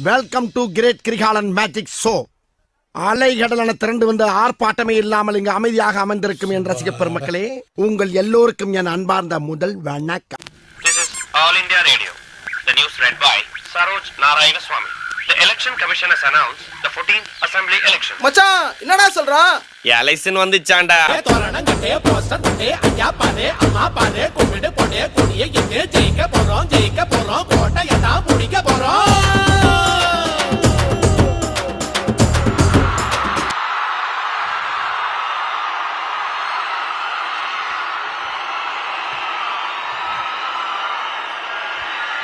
Welcome to great Kirikalan magic show. அலைகடலான திரண்டு வந்து ஆர்ப்பாட்டமே இல்லாமல் இங்கு அமைதியாக அமைந்திருக்கும் என் ரசிக பெருமக்களே, உங்கள் எல்லோருக்கும் என் அன்பார்ந்த முதல் வணக்கம். This is All India Radio. The news read by Saroj Narayanaswamy. The Election Commission has announced the 14th Assembly election. மச்சான் என்னடா சொல்றா? எலெக்ஷன் வந்துச்சாண்டா. தோரணம் கட்டே போஸ்டர் கட்டே ஐயா பாரு அம்மா பாரு கும்பிடு போடே கொடியே எங்கே ஜெயிக்க போறோம் கோட்டையை தான் முடிக்க போறோம்.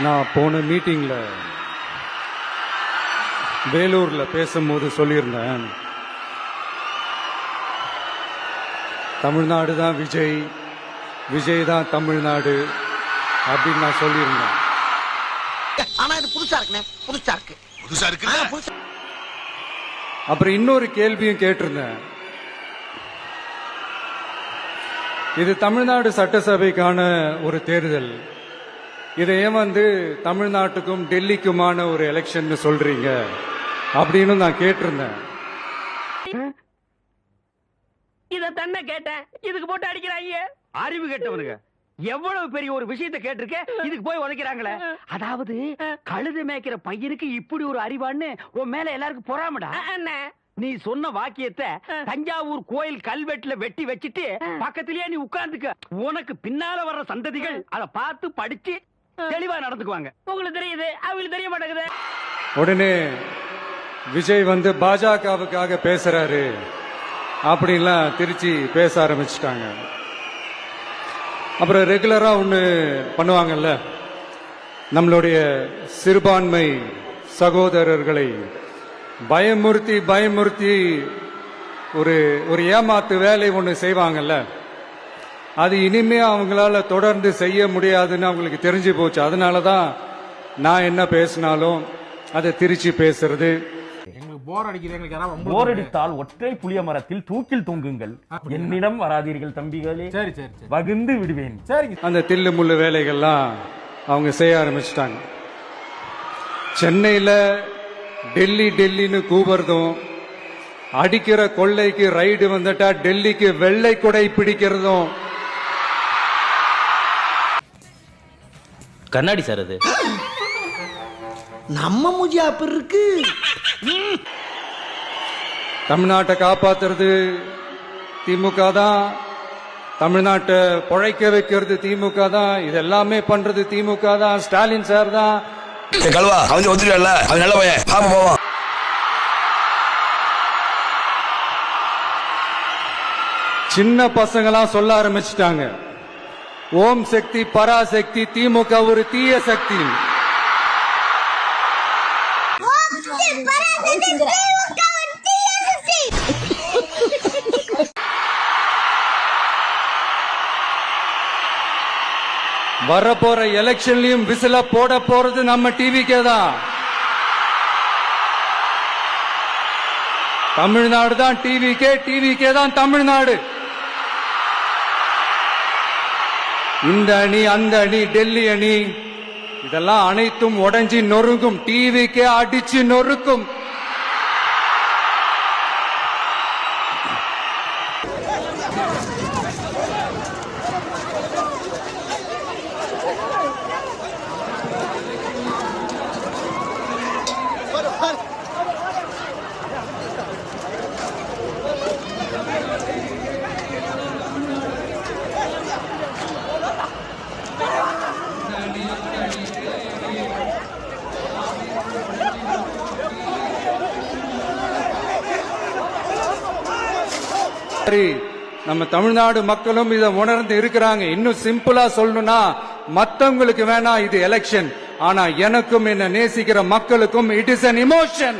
நான் போன மீட்டிங்கில் வேலூரில் பேசும்போது சொல்லியிருந்தேன், தமிழ்நாடு தான் விஜய், விஜய் தான் தமிழ்நாடு அப்படின்னு நான் சொல்லியிருந்தேன். ஆனா இது புதுசா இருக்கு. அப்புறம் இன்னொரு கேள்வியும் கேட்டிருந்தேன். இது தமிழ்நாடு சட்டசபைக்கான ஒரு தேர்தல், இதை ஏன் தமிழ்நாட்டுக்கும் டெல்லிக்குமான ஒரு எலெக்ஷன் சொல்றீங்க அப்படின்னு நான் கேட்டிருந்தேன். இத தன்ன கேட்டேன், இதுக்கு போட்டு அடிக்கிறாங்க. அறிவு கேட்டவனுங்க எவ்வளவு பெரிய ஒரு விஷயத்தை கேட்டிருக்க, இதுக்கு போய் உதைக்கிறாங்களே. அதாவது கழுது மேய்க்கிற பையனுக்கு இப்படி ஒரு அறிவான்னு உன் மேல எல்லாருக்கும் பொறாமடா. நீ சொன்ன வாக்கியத்தை தஞ்சாவூர் கோயில் கல்வெட்டுல வெட்டி வச்சிட்டு பக்கத்திலேயே நீ உட்கார்ந்துக்க. உனக்கு பின்னால வர்ற சந்ததிகள் அதை பார்த்து படிச்சு தெளிவா நடந்துக்குவாங்க. உங்களுக்கு தெரியுது, அவங்களுக்கு தெரிய மாட்டேங்குது. உடனே விஜய் பாஜகவுக்காக பேசுறாரு அப்படின்லாம் திருச்சி பேச ஆரம்பிச்சுட்டாங்க. அப்புறம் ரெகுலரா ஒண்ணு பண்ணுவாங்கல்ல, நம்மளுடைய சிறுபான்மை சகோதரர்களை பயமுறுத்தி ஒரு ஏமாத்து வேலை ஒண்ணு செய்வாங்கல்ல, அது இனிமே அவங்களால தொடர்ந்து செய்ய முடியாதுன்னு அவங்களுக்கு தெரிஞ்சு போச்சு. அதனாலதான் நான் என்ன பேசினாலும் அதை திருச்சி பேசுறது. போர் அடித்தால் ஒற்றை புளிய மரத்தில் தூக்கில் தொங்குங்கள், என்னிடம் வராதீர்கள் தம்பிகளே, வகுந்து விடுவேன். அந்த தில்லு முள்ளு வேலைகள்லாம் அவங்க செய்ய ஆரம்பிச்சிட்டாங்க. சென்னையில டெல்லின்னு கூவுறதும், அடிக்கிற கொள்ளைக்கு ரைடு வந்துட்டா டெல்லிக்கு வெள்ளை கொடை பிடிக்கிறதும். கண்ணாடி சார், அது நம்ம மூஞ்சி அப்படி இருக்கு. தமிழ்நாட்டை காப்பாத்துறது திமுக தான், தமிழ்நாட்டை பொழைக்க வைக்கிறது திமுக தான், இது எல்லாமே பண்றது திமுக தான், ஸ்டாலின் சார் தான். கல்வா அவன் ஒத்துக்கல, அவன் நல்ல பையன், பாப்பா போவான். சின்ன பசங்களாம் சொல்ல ஆரம்பிச்சிட்டாங்க, ஓம் சக்தி பராசக்தி, திமுக ஒரு தீய சக்தி. வரப்போற எலெக்ஷன்லயும் விசில போட போறது நம்ம டிவிக்கே தான். தமிழ்நாடு தான் டிவிக்கே தான் தமிழ்நாடு. இந்த அணி அந்த அணி டெல்லி அணி இதெல்லாம் அனைத்தும் உடைஞ்சி நொறுங்கும், டிவிக்கே அடிச்சு நொறுக்கும். நம்ம தமிழ்நாடு மக்களும் இதை உணர்ந்து இருக்கிறாங்க. இன்னும் சிம்பிளா சொல்லணும்னா, மத்தவங்களுக்கு வேணா இது எலெக்ஷன், ஆனா எனக்கும் என்ன நேசிக்கிற மக்களுக்கும் இட் இஸ் an emotion.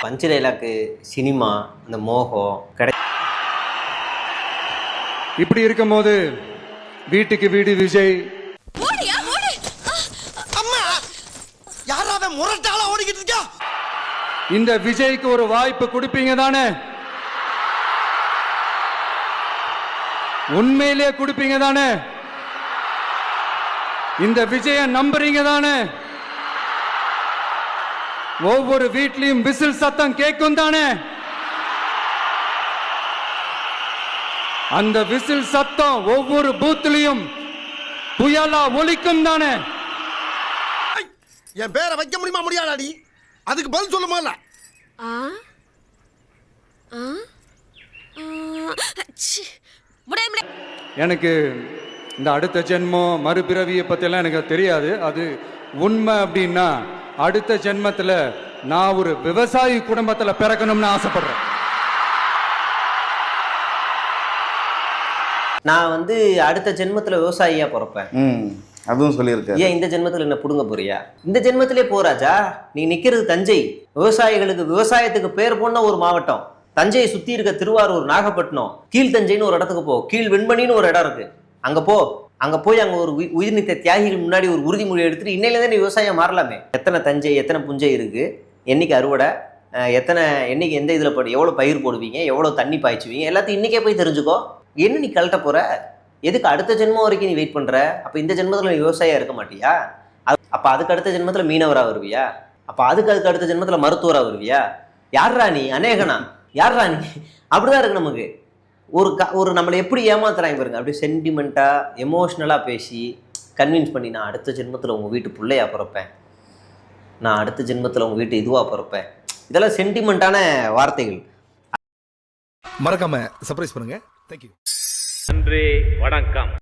பஞ்ச டைலாக்கு சினிமா, அந்த மோகம் இப்படி இருக்கும் போது வீட்டுக்கு வீடு விஜய், யாராவது முரட்டால ஓடிக்கிட்டு இருக்கா? இந்த விஜய்க்கு ஒரு வாய்ப்பு கொடுப்பீங்க தானே? உண்மையிலே கொடுப்பீங்க தானே? இந்த விஜய நம்புறீங்க தானே? ஒவ்வொரு வீட்லயும் விசில் சத்தம் கேட்கும் தானே? அந்த விசில் சத்தம் ஒவ்வொரு பூத்திலையும் புயலா ஒலிக்கும் தானே? என் பேரை வைக்க முடியுமா முடியாதாடி? அதுக்கு பதில் சொல்லுமா இல்ல? எனக்கு இந்த அடுத்த ஜென்மம் மறுபிறவியை பற்றியெல்லாம் எனக்கு தெரியாது. அது உண்மை அப்படின்னா அடுத்த ஜென்மத்தில் நான் ஒரு விவசாயி குடும்பத்தில் பிறக்கணும்னு ஆசைப்படுறேன். நான் வந்து அடுத்த ஜென்மத்தில் விவசாயியாக பிறப்பேன். அதுவும் சொல்லியிருக்கேன். ஏன் இந்த ஜென்மத்தில் என்ன புடுங்க போறியா? இந்த ஜென்மத்திலே போராஜா. நீ நிற்கிறது தஞ்சை. விவசாயிகளுக்கு விவசாயத்துக்கு பேர் போன ஒரு மாவட்டம். தஞ்சையை சுற்றி இருக்க திருவாரூர், நாகப்பட்டினம், கீழ் தஞ்சைன்னு ஒரு இடத்துக்கு போ. கீழ் வெண்மணின்னு ஒரு இடம் இருக்கு. அங்கே போ. அங்கே போய் அங்கே ஒரு உயிர்நீத்த தியாகிகள் முன்னாடி ஒரு உறுதிமொழி எடுத்துட்டு இன்னையிலேருந்து நீ விவசாயம் மாறலாமே. எத்தனை தஞ்சை, எத்தனை புஞ்சை இருக்கு, என்னைக்கு அறுவடை, எத்தனை என்னைக்கு எந்த இதில் எவ்வளோ பயிர் போடுவீங்க, எவ்வளோ தண்ணி பாய்ச்சுவீங்க, எல்லாத்தையும் இன்னைக்கே போய் தெரிஞ்சுக்கோ. என்ன நீ கழட்ட போற? எதுக்கு அடுத்த ஜென்மம் வரைக்கும் நீ வெயிட் பண்ற? அப்போ இந்த ஜென்மத்தில் நீ விவசாயியா இருக்க மாட்டியா? அப்போ அதுக்கு அடுத்த ஜென்மத்தில் மீனவராக வருவியா? அப்போ அதுக்கு அடுத்த ஜென்மத்தில் மருத்துவராக வருவியா? யார்ரா நீ? அநேகனா? யார்ரா நீ? அப்படிதான் இருக்கு நமக்கு. ஒரு நம்மளை எப்படி ஏமாத்துறாங்க பாருங்க. அப்படியே சென்டிமெண்ட்டாக எமோஷ்னலாக பேசி கன்வின்ஸ் பண்ணி, நான் அடுத்த ஜென்மத்தில் உங்கள் வீட்டு பிள்ளையா பிறப்பேன், நான் அடுத்த ஜென்மத்தில் உங்கள் வீட்டு இதுவாக பிறப்பேன். இதெல்லாம் சென்டிமெண்ட்டான வார்த்தைகள். மறக்காம சர்ப்ரைஸ் பண்ணுங்க. தேங்க்யூ. நன்றி, வணக்கம்.